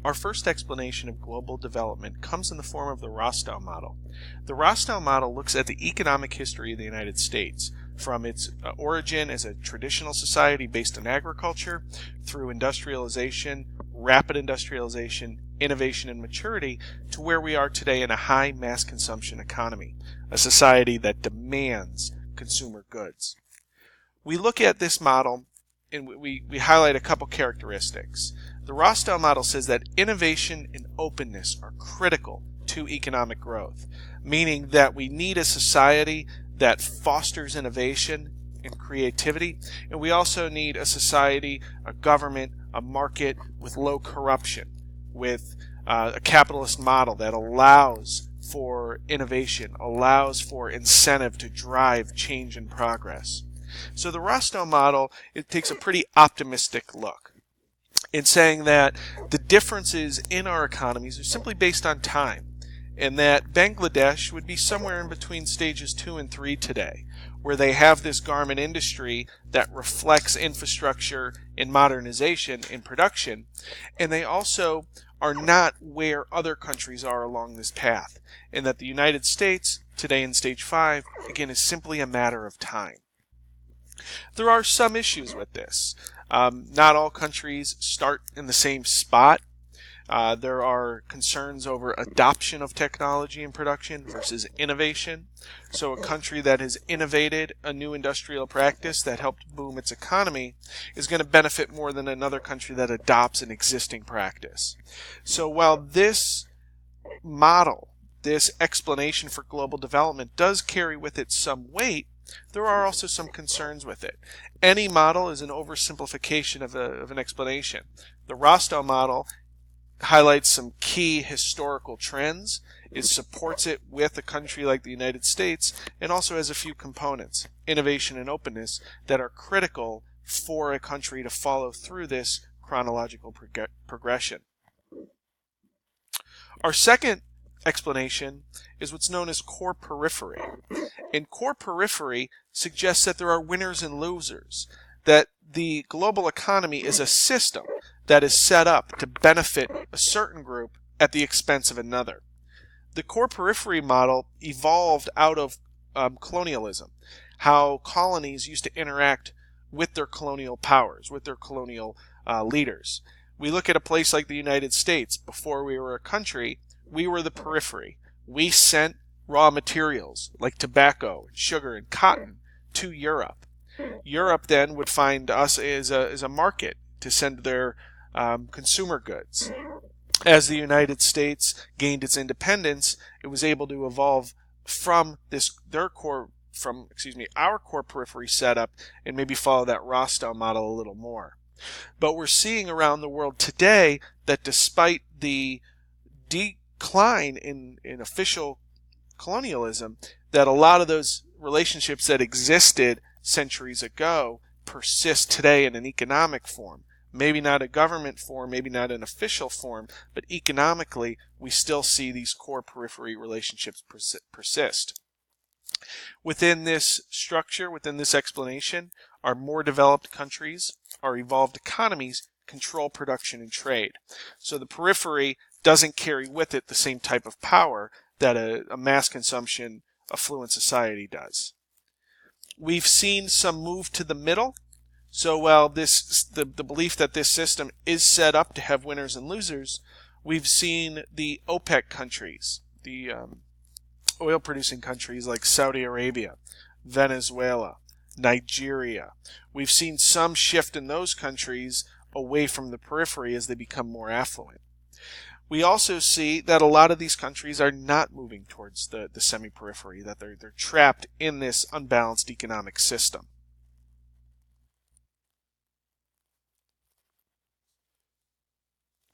Our first explanation of global development comes in the form of the Rostow model. The Rostow model looks at the economic history of the United States, from its origin as a traditional society based on agriculture, through industrialization, rapid industrialization, innovation, and maturity, to where we are today in a high mass consumption economy, a society that demands consumer goods. We look at this model and we highlight a couple characteristics. The Rostow model says that innovation and openness are critical to economic growth, meaning that we need a society that fosters innovation and creativity, and we also need a society, a government, a market with low corruption, with a capitalist model that allows for innovation, allows for incentive to drive change and progress. So the Rostow model, it takes a pretty optimistic look in saying that the differences in our economies are simply based on time, and that Bangladesh would be somewhere in between stages 2 and 3 today, where they have this garment industry that reflects infrastructure and modernization in production, and they also are not where other countries are along this path, and that the United States, today in stage 5, again, is simply a matter of time. There are some issues with this. Not all countries start in the same spot. There are concerns over adoption of technology in production versus innovation. So a country that has innovated a new industrial practice that helped boom its economy is going to benefit more than another country that adopts an existing practice. So while this model, this explanation for global development does carry with it some weight, there are also some concerns with it. Any model is an oversimplification of an explanation. The Rostow model highlights some key historical trends. It supports it with a country like the United States, and also has a few components, innovation and openness, that are critical for a country to follow through this chronological progression. Our second explanation is what's known as core periphery. And core periphery suggests that there are winners and losers, that the global economy is a system that is set up to benefit a certain group at the expense of another. The core periphery model evolved out of colonialism, how colonies used to interact with their colonial powers, with their colonial leaders. We look at a place like the United States. Before we were a country, we were the periphery. We sent raw materials like tobacco, sugar, and cotton to Europe. Europe then would find us as a market to send their consumer goods. As the United States gained its independence, it was able to evolve from our core periphery setup and maybe follow that Rostow model a little more. But we're seeing around the world today that despite the decline in official colonialism, that a lot of those relationships that existed centuries ago persist today in an economic form. Maybe not a government form, maybe not an official form, but economically we still see these core periphery relationships persist. Within this structure, within this explanation, our more developed countries, our evolved economies, control production and trade. So the periphery doesn't carry with it the same type of power that a mass consumption affluent society does. We've seen some move to the middle. So while the belief that this system is set up to have winners and losers, we've seen the OPEC countries, the oil producing countries like Saudi Arabia, Venezuela, Nigeria. We've seen some shift in those countries away from the periphery as they become more affluent. We also see that a lot of these countries are not moving towards the semi-periphery, that they're trapped in this unbalanced economic system.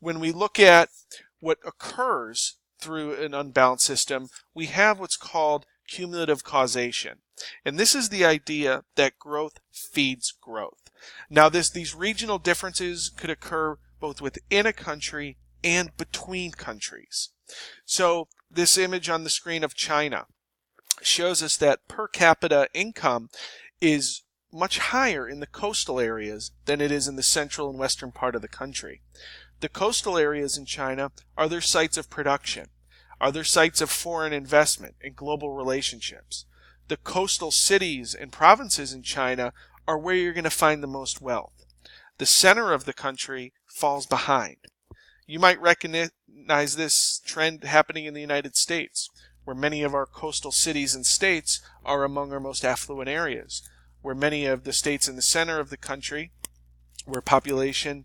When we look at what occurs through an unbalanced system, we have what's called cumulative causation. And this is the idea that growth feeds growth. Now, these regional differences could occur both within a country and between countries. So this image on the screen of China shows us that per capita income is much higher in the coastal areas than it is in the central and western part of the country. The coastal areas in China are their sites of production, are their sites of foreign investment and global relationships. The coastal cities and provinces in China are where you're going to find the most wealth. The center of the country falls behind. You might recognize this trend happening in the United States, where many of our coastal cities and states are among our most affluent areas, where many of the states in the center of the country, where population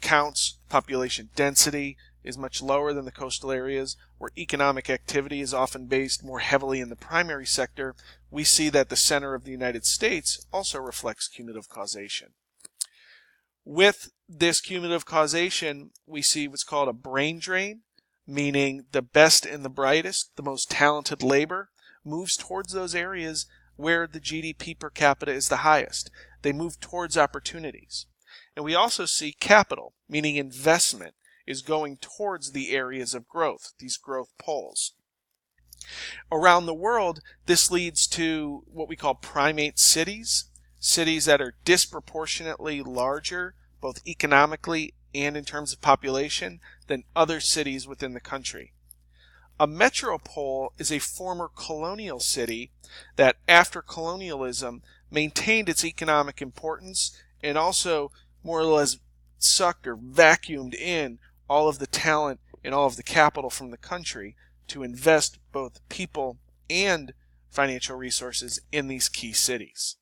counts, population density is much lower than the coastal areas, where economic activity is often based more heavily in the primary sector, we see that the center of the United States also reflects cumulative causation. With this cumulative causation, we see what's called a brain drain, meaning the best and the brightest, the most talented labor, moves towards those areas where the GDP per capita is the highest. They move towards opportunities. And we also see capital, meaning investment, is going towards the areas of growth, these growth poles. Around the world, this leads to what we call primate cities, cities that are disproportionately larger, both economically and in terms of population, than other cities within the country. A metropole is a former colonial city that, after colonialism, maintained its economic importance and also more or less sucked or vacuumed in all of the talent and all of the capital from the country to invest both people and financial resources in these key cities.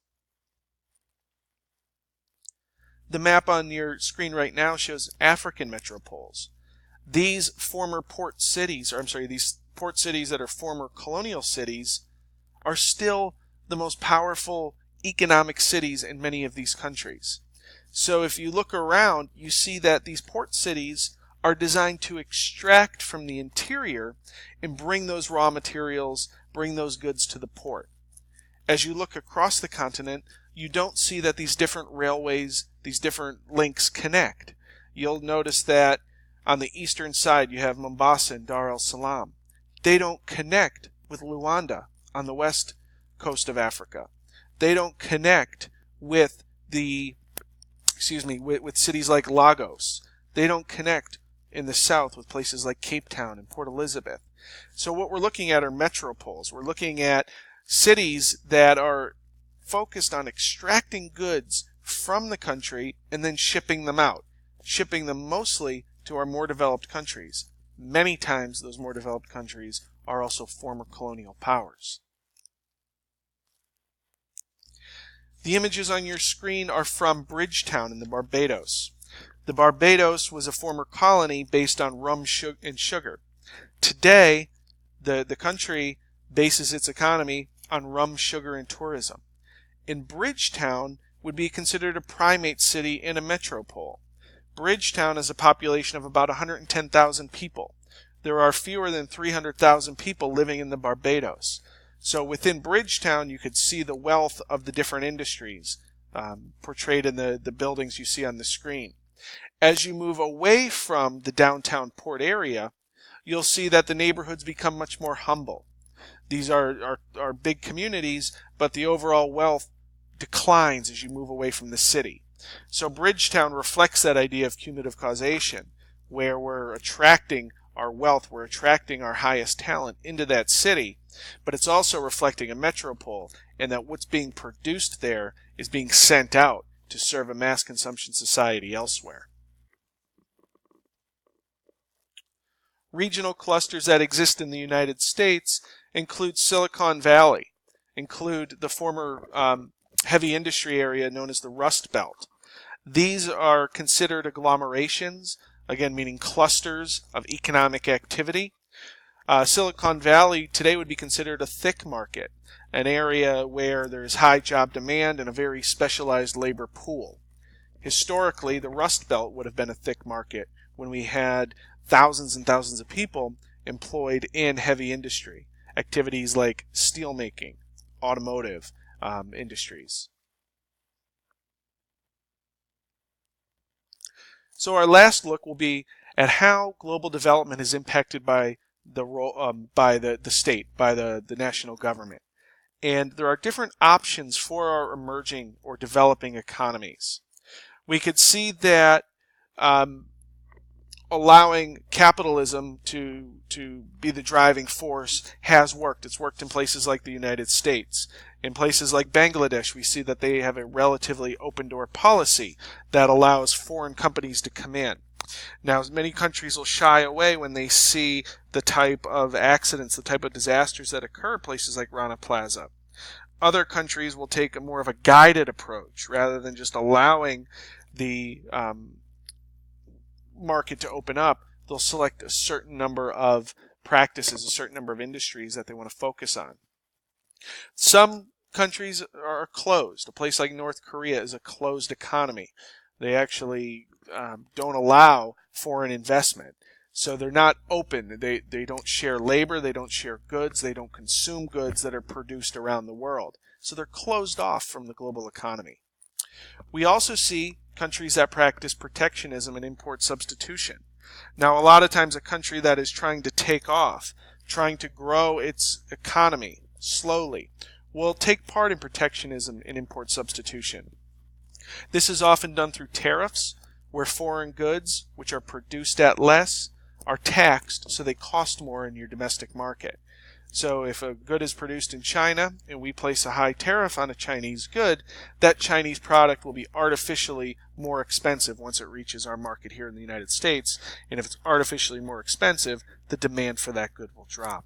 The map on your screen right now shows African metropoles. These former port cities, these port cities that are former colonial cities, are still the most powerful economic cities in many of these countries. So if you look around, you see that these port cities are designed to extract from the interior and bring those raw materials, bring those goods to the port. As you look across the continent, you don't see that these different railways, these different links connect. You'll notice that on the eastern side you have Mombasa and Dar es Salaam. They don't connect with Luanda on the west coast of Africa. They don't connect with with cities like Lagos. They don't connect in the south with places like Cape Town and Port Elizabeth. So what we're looking at are metropoles. We're looking at cities that are focused on extracting goods from the country and then shipping them out, shipping them mostly to our more developed countries. Many times those more developed countries are also former colonial powers. The images on your screen are from Bridgetown in the Barbados. The Barbados was a former colony based on rum and sugar. Today, the country bases its economy on rum, sugar, and tourism. In Bridgetown would be considered a primate city and a metropole. Bridgetown has a population of about 110,000 people. There are fewer than 300,000 people living in the Barbados. So within Bridgetown, you could see the wealth of the different industries portrayed in the buildings you see on the screen. As you move away from the downtown port area, you'll see that the neighborhoods become much more humble. These are big communities, but the overall wealth declines as you move away from the city. So Bridgetown reflects that idea of cumulative causation, where we're attracting our wealth, we're attracting our highest talent into that city, but it's also reflecting a metropole, and that what's being produced there is being sent out to serve a mass consumption society elsewhere. Regional clusters that exist in the United States include Silicon Valley, include the former heavy industry area known as the Rust Belt. These are considered agglomerations, again meaning clusters of economic activity. Silicon Valley today would be considered a thick market, an area where there's high job demand and a very specialized labor pool. Historically, the Rust Belt would have been a thick market when we had thousands and thousands of people employed in heavy industry, activities like steelmaking, automotive industries. So our last look will be at how global development is impacted by the state, by the national government. And there are different options for our emerging or developing economies. We could see that allowing capitalism to be the driving force has worked. It's worked in places like the United States. In places like Bangladesh, we see that they have a relatively open door policy that allows foreign companies to come in. Now, many countries will shy away when they see the type of accidents, the type of disasters that occur at places like Rana Plaza. Other countries will take a more of a guided approach rather than just allowing the market to open up. They'll select a certain number of practices, a certain number of industries that they want to focus on. Some countries are closed. A place like North Korea is a closed economy. They actually don't allow foreign investment. So they're not open. They don't share labor. They don't share goods. They don't consume goods that are produced around the world. So they're closed off from the global economy. We also see countries that practice protectionism and import substitution. Now, a lot of times a country that is trying to take off, trying to grow its economy slowly, will take part in protectionism and import substitution. This is often done through tariffs, where foreign goods, which are produced at less, are taxed so they cost more in your domestic market. So if a good is produced in China and we place a high tariff on a Chinese good, that Chinese product will be artificially more expensive once it reaches our market here in the United States. And if it's artificially more expensive, the demand for that good will drop.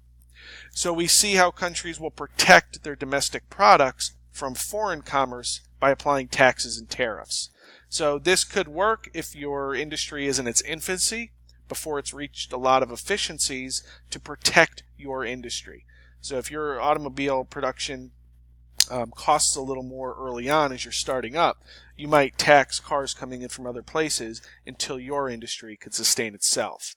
So we see how countries will protect their domestic products from foreign commerce by applying taxes and tariffs. So this could work if your industry is in its infancy, before it's reached a lot of efficiencies, to protect your industry. So if your automobile production costs a little more early on as you're starting up, you might tax cars coming in from other places until your industry could sustain itself.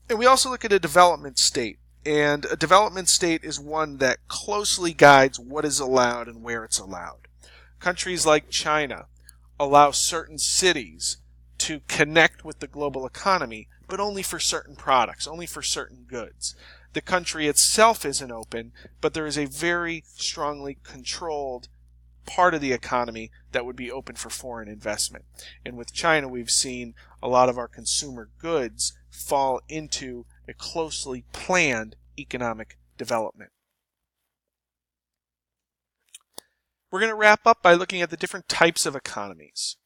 And we also look at a development state. And a development state is one that closely guides what is allowed and where it's allowed. Countries like China allow certain cities to connect with the global economy, but only for certain products, only for certain goods. The country itself isn't open, but there is a very strongly controlled part of the economy that would be open for foreign investment. And with China, we've seen a lot of our consumer goods fall into a closely planned economic development. We're going to wrap up by looking at the different types of economies.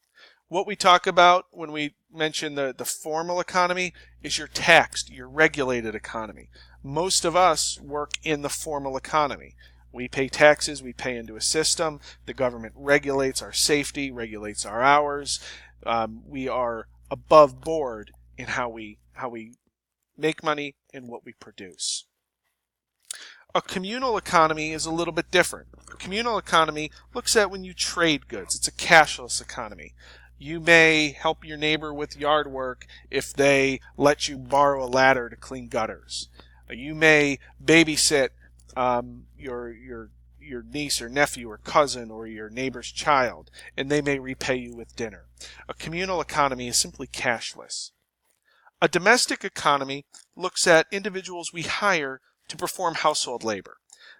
What we talk about when we mention the formal economy is your taxed, your regulated economy. Most of us work in the formal economy. We pay taxes, we pay into a system, the government regulates our safety, regulates our hours. We are above board in how we make money and what we produce. A communal economy is a little bit different. A communal economy looks at when you trade goods. It's a cashless economy. You may help your neighbor with yard work if they let you borrow a ladder to clean gutters. You may babysit your niece or nephew or cousin or your neighbor's child, and they may repay you with dinner. A communal economy is simply cashless. A domestic economy looks at individuals we hire to perform household labor.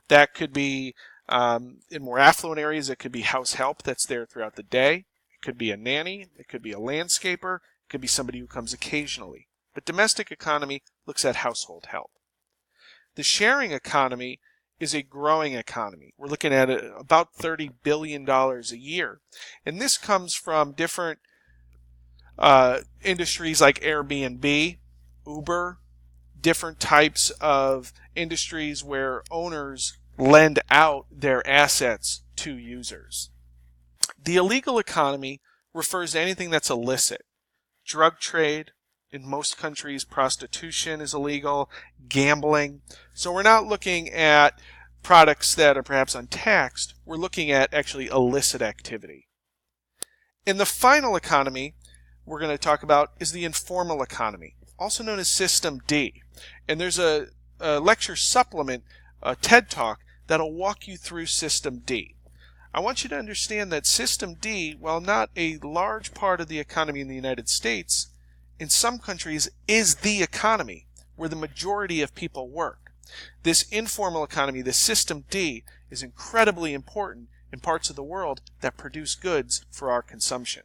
That could be, in more affluent areas, it could be house help that's there throughout the day. It could be a nanny. It could be a landscaper. It could be somebody who comes occasionally. But domestic economy looks at household help. The sharing economy is a growing economy. We're looking at about $30 billion a year. And this comes from different industries like Airbnb, Uber, different types of industries where owners lend out their assets to users. The illegal economy refers to anything that's illicit. Drug trade, in most countries prostitution is illegal, gambling. So we're not looking at products that are perhaps untaxed, we're looking at actually illicit activity. In the final economy we're going to talk about is the informal economy, also known as System D. And there's a lecture supplement, a TED Talk, that'll walk you through System D. I want you to understand that System D, while not a large part of the economy in the United States, in some countries is the economy where the majority of people work. This informal economy, this System D, is incredibly important in parts of the world that produce goods for our consumption.